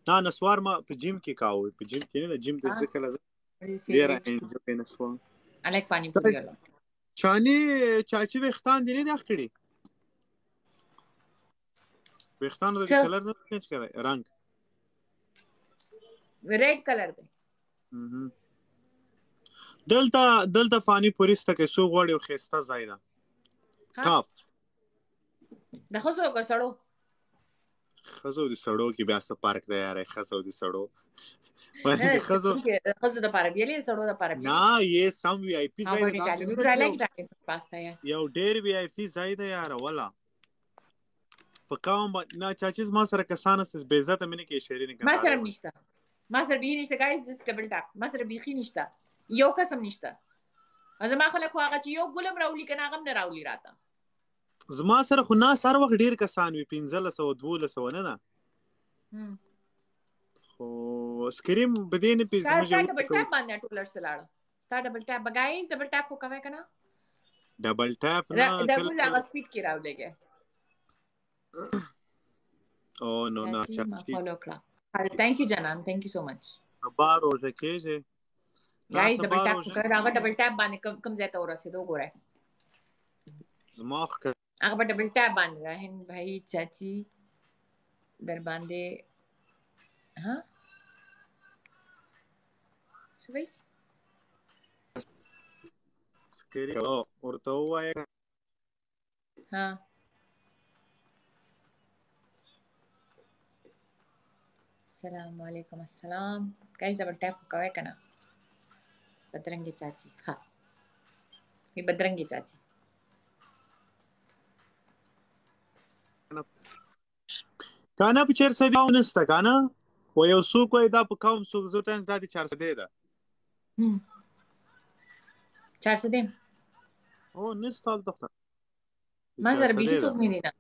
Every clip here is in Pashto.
نه نسوار ما په جیم کې کاوه په جیم کې نه جیم ته ځکه لازم ډیر انځ په نسوار الک پانی پوری والا چانی چاچی وختان دی نه اخړي وختان د کلر نه چینج کړي رنگ ریډ کلر دی دلته فانی پوریسته کې سو غوړیو خسته زایدا کاف د خزو کو سړو خزو دي سړو کې بیا څه پارک دی یاره خزو دي سړو خزو د پاره بیلې سړو د پاره بیلې نه یې سم وی آی پی زایدا پاستا یو ډیر وی آی پی زایدا یاره ولا په کوم نه چاچیز ما سره کسانس به عزت مې کې شری نه ما سره نشته ما سره به نشته ګایز جست ډبل ټاپ ما سره بيخي نشته یو قسم نشته ازما خلک هغه چې یو ګلم راولي کنه هغه نه راولي راته زما سره خو نه سر وخت ډیر کسان وي 1500 1200 نه خو سکریم بدین پیز مجھے ډبل ټاپ باندې ټولر سلاړه ستا ډبل ټاپ ګایز ډبل ټاپ کو کوي کنه ډبل ټاپ نه ډبل هغه سپیډ کې راولېږي او نو نه چاچی فالو کړه thank you جانان thank you so much بار او ځکه guys ډبل ټاپ کړه هغه ډبل ټاپ باندې کم ځای ته ورسېدو ګوره زماخ هغه ډبل ټاپ باندې راهن भाई چاچی در باندې ها سوي سکری او ورته وای ها السلام علیکم السلام guys ډبل ټاپ کوي کنه بدرنګي چاچی ها می بدرنګي چاچی کانا په 400 ونسته کانا و یو سوق وای دا په کوم سوق زو تنس دا 400 ده 400 او نستال دفتر ما زر به سوق نه دینا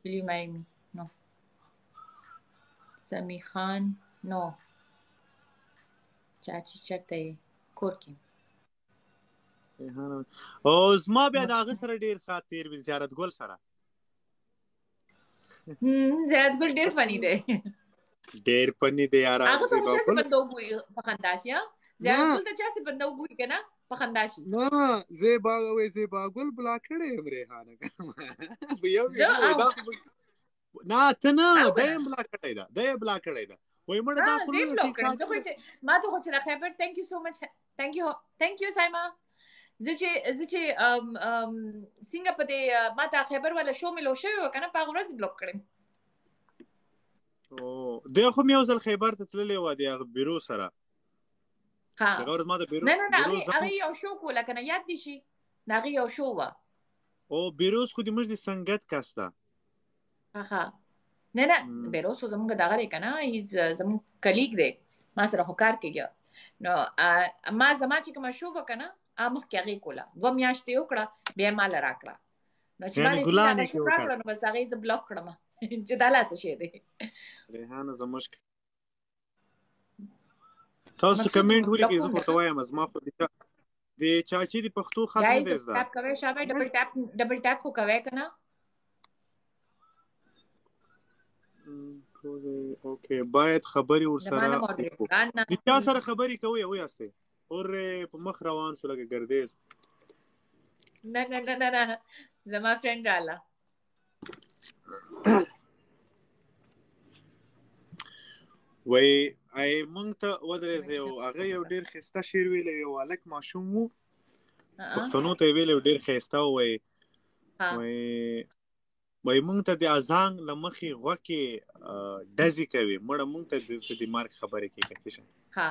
بلی مایمی نو سمی خان نو چاچی چرته کورکی او زما بیا دا غ سره ډیر سات تیر وی زیارت ګل سره زیارت ګل ډیر فنی دی یار هغه څه چې بندو ګوري په خنداشیا زیارت ګل ته چې بندو ګوري کنه په خنداشي نه زیبا ګل بلا کړي ریحانه یو دا نه ته نه دیم بلا کړی دا وای مړه دا خو زیب بلاک کړم زه خو چې ما ته خو چې خبر thank you so much thank you سایما زه چې څنګه پته ما ته خبر ولا شو ملو شوی وکنه په ورځ بلاک کړم او دغه مې اوسل خیبر ته تللی و دی بیرو سره ها دغه ما د بیرو نه هغه یو شو کوله کنه یاد دي شي دغه یو شو و او بیروس خو د مجد سنگت کاستا ها نه بیروس زمونږ دغه ری کنه هیز زمون کلیګ دی ما سره هکار کېږي نو ما زما چې کوم شو وکنه امخ کې هغه کوله 2 میاشتې وکړه بیا مال راکړه نو چې مال یې شو راکړه نو بس هغه ز بلاک کړم چې دالاس شي دی ریحانه زموږ تاسو کمنټ ولیکئ زه ورته وایم زما خو د چاچی د پښتو خط نه زده ټاپ کوي شابه ډبل ټاپ خو کوي کنه اوکې باید خبري ورسره د چا سره خبري کوي او یاسته اور په مخ روان شو لکه ګردیز نه زما فرند رااله وای مونږ ته ودرېږي او هغه یو ډیر خسته شیر ویل یو الک ماشوم وو پښتنو ته ویل ډیر خسته وای مونږ ته د اذان لمخي غوکه دزي کوي مړه مونږ ته د مارک خبره کوي کته ها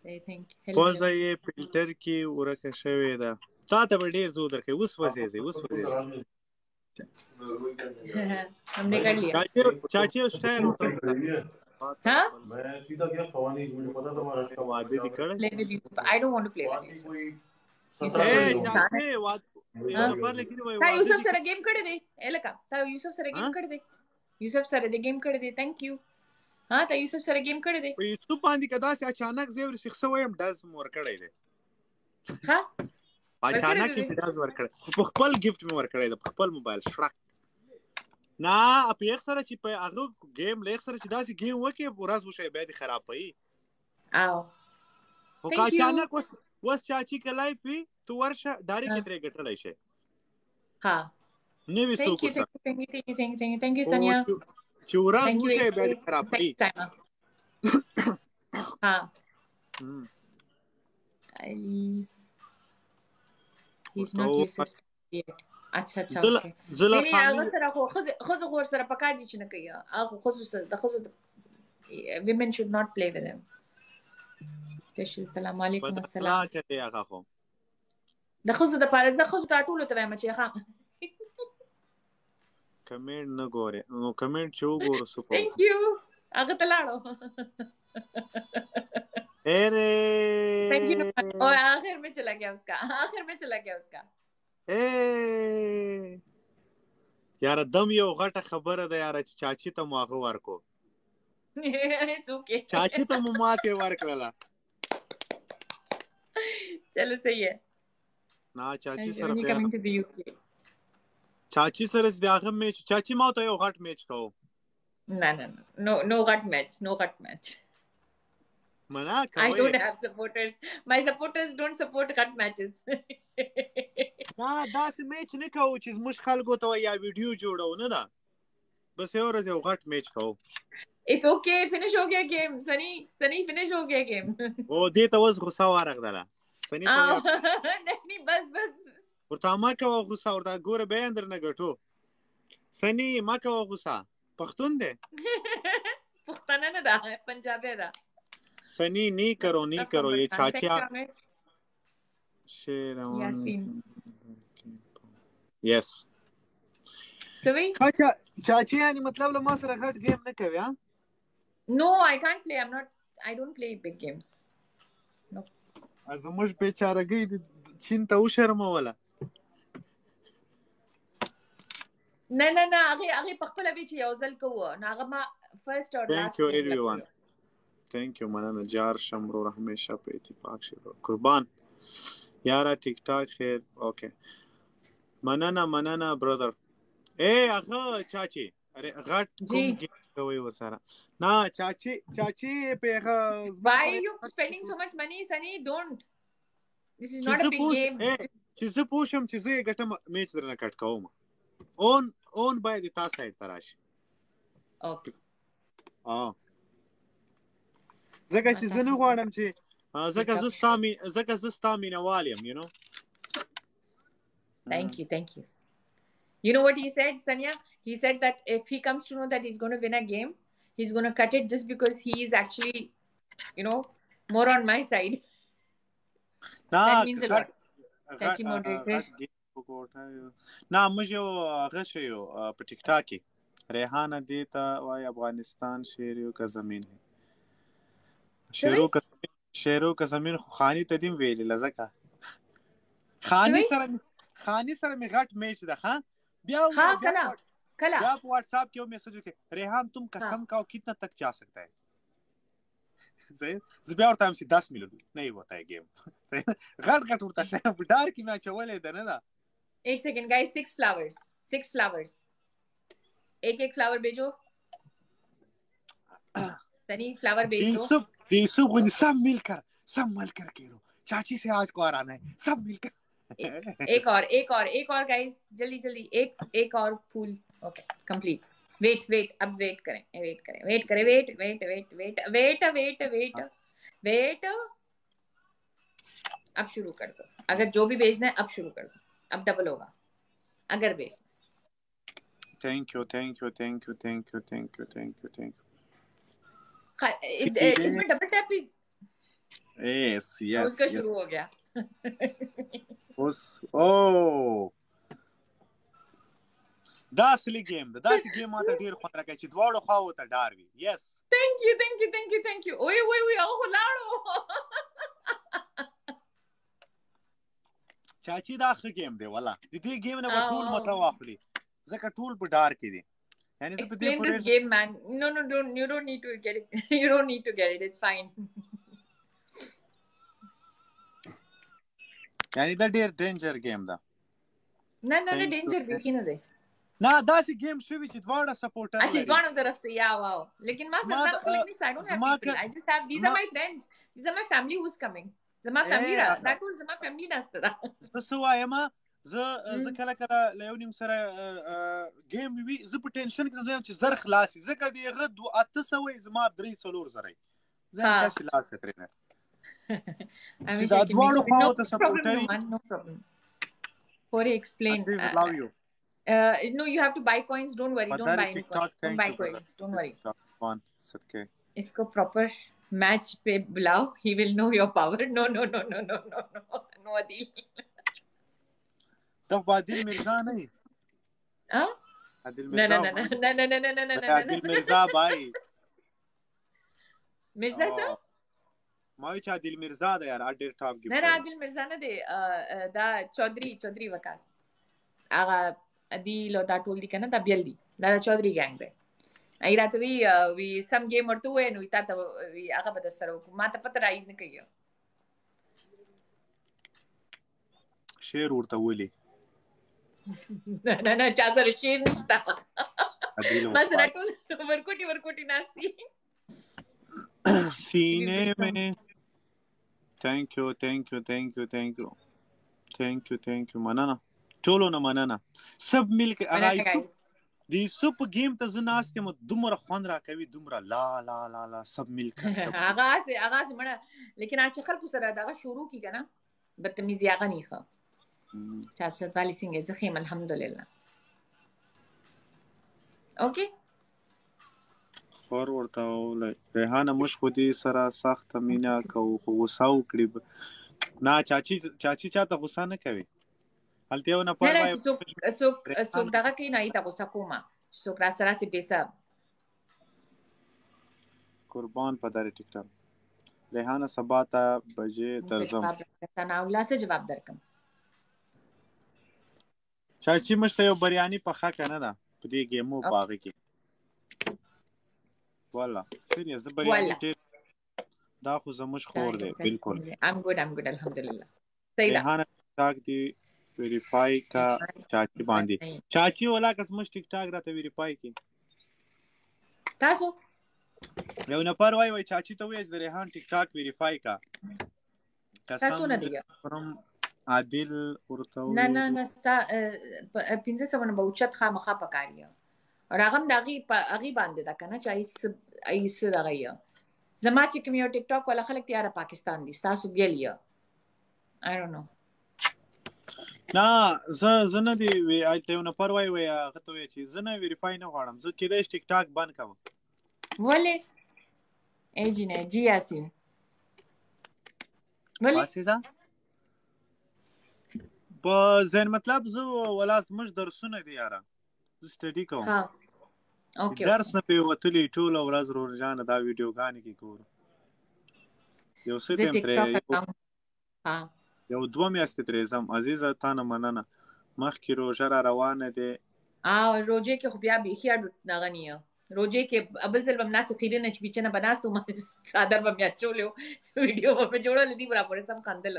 I think پوزه یې فلټر کې ورکه شوې ده تا ته ډیر زو درکې اوس وځي हमने कर लिया चाची स्टाइल होता है हाँ मैं सीधा गया खवानी मुझे पता था महाराष्ट्र वादे दिखड़ play with you I don't want to play with you चाची वाद पर लेकिन वो ता यूसुफ सर गेम कर दे एलका ता यूसुफ सर गेम कर दे यूसुफ सर दे गेम कर दे थैंक यू हाँ ता यूसुफ सर गेम कर दे यूसुफ باندې کدا چې اچانک زیور شخص وایم داز مور کړی دی ها اچانک داز ور کړی په خپل گیفت مې ور کړی د خپل موبایل شړک نه په یو سره چې په هغه گیم له سره چې داسې گیم وکي ورځ وشي به دي خراب پي او خو اچانک وس چاچی کې لایف وي تو ورشه ډایرکټ ترې ګټلای شي ها نو وي سو کو سره thank you Sanya چې ورځ وشي به دي خراب پي ها he's not your sister yet اچھا اوکے نه هغه سره خو غور سره پکار دي چې نه کوي هغه خصوصا د خصوص women should not play with them special سلام علیکم السلام لا کته هغه خو د خصوص د پارزه خصوص ټاټول ته وایم چې ها کمنټ نه ګوره نو کمنټ چو ګوره سو thank you هغه ته لاړو اره thank you और आखिर में चला गया उसका یار دم یو غټه خبره ده یار چې چاچی ته ماغه ورکو چاچی ته مو ماته ورکړه چلو صحیح ہے نا چاچی سره چاچی سره دغه میچ چاچی ما ته یو غټ میچ کوو no غټ میچ منا کوي I don't have supporters. My supporters don't support cut matches. دا سه میچ نه کوو چې موږ خلکو ته یا ویډیو جوړو نه دا بس یو ورځ یو غټ میچ کوو It's okay. Finish हो गया game. Sunny finish हो गया game. او دې ته وس غوسه ورغله سني ته नहीं बस ورته ما کوه غوسه ورته ګوره به اندر نه غټو سني ما کوه غوسه پښتون دې پښتانه نه دا پنجابی دا سنی نہیں کرو یہ چاچا یاسین یس سوي چاچی یعنی مطلب له ما سره غټ گیم نه کوي ها No, I can't play. I don't play big games. No. از موږ بیچارهګي چین ته وشرم ولا نه هغه په خپل به چې یو ځل کوو هغه ما فرست اور لاست Thank you everyone. Thank you مننه جار شمرو همیشه په اتفاق شي قربان یارا ټیک ټاک خیر اوکے مننه برادر اے هغه چاچی اره غټ کوم کوي ورسره نا چاچی په هغه Why are you spending so much money Sunny? Don't. This is not a big game. چې زه پوښم چې زه ګټم میچ درنه کټ کوم اون باید تاسو سایت تراشي اوکې زکه چې زه نه غواړم چې زکه زه ستامي نوالم you know Thank you You know what he said Sanya he said that if he comes to know that he's going to win a game he's going to cut it just because he is actually you know more on my side that means a lot Chache moderator نه موږ یو هغه شیو په ټیک ټاک کې ریحانه دیتا وای افغانستان شیرو کا زمین ہے شیرو کا زمین خو خانی ته دیم ویل لزکه خانی سره می غټ میچ ده ها بیا کلا بیا په واتس اپ کې میسج وکړه ریحان तुम कसम खाओ कितना तक जा सकता है صحیح زبیا ورته هم 10 مليون نه ہوتا ہے گیم صحیح غټ ورته شه ډار کې ما چولې ده نه دا एक second guys 6 flowers एक फ्लावर भेजो सनी फ्लावर भेजो सब गुनी सब मिलकर खेलो चाची से आज को आना है सब मिलकर एक और गाइस जल्दी एक और फूल ओके कंप्लीट वेट अब वेट करें अब शुरू कर दो अगर जो भी भेजना है अब शुरू कर दो अब डबल होगा अगर भेजना Thank you. इसमें डबल टैप भी Yes. उसका शुरू हो गया دا اصلي گیم ده دا اصلي گیم ماته ډیر خوند راکړي چې دواړو خواو ته ډار وي یس thank you اوه هغه لاړو چاچی دا ښه گیم دی والله د دې گیم نه ټول مته واخلي ځکه ټول په ډار کې دي یعنی زه په دې explain this game man no you don't need to get it it's fine یعنی دا ډیر ډینجر گیم ده نه ډینجر به نه دی نه داسې گیم شوی چې دواړه سپورټر اچھا لري دوانو طرف ته یا واو لیکن ما سره دا خلک نشته I don't have people I just have these are my friends these are my family who's coming زما فیملی را دا ټول زما فیملی نشته دا زه څه وایم زه کله کله له یو نیم سره گیم وي زه په ټینشن کې ځم چې زر خلاصي ځکه د هغه 800 زما 3-4 زره زه هم تاسې لاس ترې نه چې دا دواړو خواو ته سپورټري no problem Corey explain no you have to buy coins don't worry don't buy any coins don't buy coins don't worry इसको proper match पे बुलाओ he will know your power no Adil तो आदिल मिर्जा नहीं आदिल मिर्जा no आदिल मिर्जा भाई मिर्जा सा ما وی چې عادل مرزا ده یار اډیر ټاپ کې نه عادل مرزا نه دی دا چودري وکاس هغه عادل او دا ټول دي کنه دا بیل دي دا چودري ګانګ دی ای راته وی سم گیم ورته وې نو تا ته وی هغه به سره ما ته پته راځي نه کوي شیر ورته ولي نه چا سره شیر نشته ما سره ټول ورکوټي ناشتي سینے میں thank you مننه ټولو نه مننه سب مل کې هغه دی سب گیم ته زناستې مو دومره خوند راکوي دومره لا لا لا لا سب مل کې هغه مړه لیکن چې خلکو سره دا شروع کی کنه بدتمیزي هغه نه ښه چا څه والی څنګه زه خیم الحمدلله اوکې خور ورته ولای ریحانه مش خودي سره سخت مینا کو غوسه وکړي نه چاچی چاته غوسه نه کوي هلته یو نه پاره نه څوک دغه کې نه ایته غوسه کومه څوک را سره سي پیسه قربان پداري ټیک ټاک ریحانه سبا ته بجې درځم انا الله سره جواب درکم چاچی مشته یو بریانی پخا کنه دا په دې گیمو باغ کې والله سیریس بریانی ډیر دا خو زموږ خور دی بالکل I'm good الحمدلله صحیح ده ریحانه ټاک دی ویریفای کا چاچی باندې چاچی ولا قسم ټیک ټاک راته ویریفای کی تاسو یو نه پر وای چاچی ته وې د ریحان ټیک ټاک ویریفای کا تاسو نه دی فرم عادل ورته نه 1500 نه بوچت خامخا پکاریا اور هغه دغه باندې دا کنه چې ایس دغه یا زما چې کوم یو ټیک ټاک ولا خلک تیار پاکستان دي تاسو بیلیا I don't know نه زه نه دی وی ایته یو نه پر وای هغه ته وی چې زه نه ویریفای نه غواړم زه کېدای ټیک ټاک بند کوم ولې ایجنه جی یاسین ولې واسه په ځین مطلب زه ولا زمش درسونه دي یاره زه سټډي کوم ها اوکې درس نه په وتلی ټول ورځ روزانه دا ویډیوګانې کې ګورم یو څه تم ترې ها یو 2 میاشتې ترې زم عزیزه تانه مننه مخکې روزه را روانه دي روزه کې خو بیا به خیا دغنیه روزه کې ابل ځل بم ناس خیرنه چې بچنه بناستو ما صادر بم یا چولیو ویډیو په جوړول دي برابر سم خندل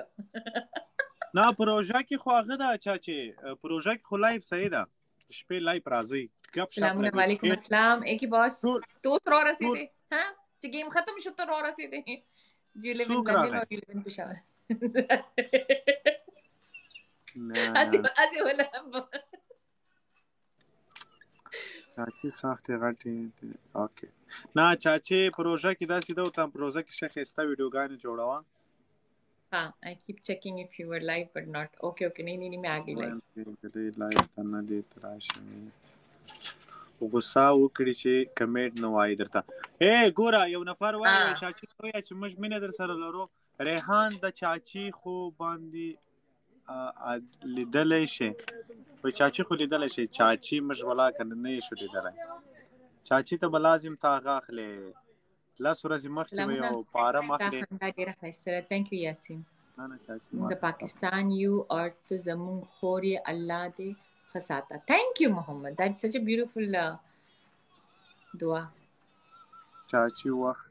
نه پروژه کې خو هغه دا چاچی پروژه کې خو لایف صحیح ده شپې لایف راځي السلام علیکم السلام ایکی باس تو رو رسیده ها چې گیم ختم شد تو رو رسیده جی لیون لندن اور لیون پشاور اسی ولا چاچی سخت غټي اوکې نه چاچی پروژه کې دا سیده او تم پروژه کې شخصه ویډیوګانې جوړاوه हाँ I keep checking if you were live but not okay नहीं मैं आ गई live live करना दे تراشه غوسه وکړي چې کمنټ نه وای درته اے ګوره یو نفر وای چاچی وای چې مش مینه در سره لرو ریحان د چاچی خو باندې لیدلې شي و چاچی خو لیدلې شي چاچی مش ولا کنه نه شو لیدلې چاچی ته بلازم تا غاخله لاس ورځې مخکې یو پاره مخکې دا ډیره ښایسته thank you یاسین د پاکستان یو اور ته زمون خوري الله دې خساته thank you محمد that's such a beautiful دعا چاچی وخت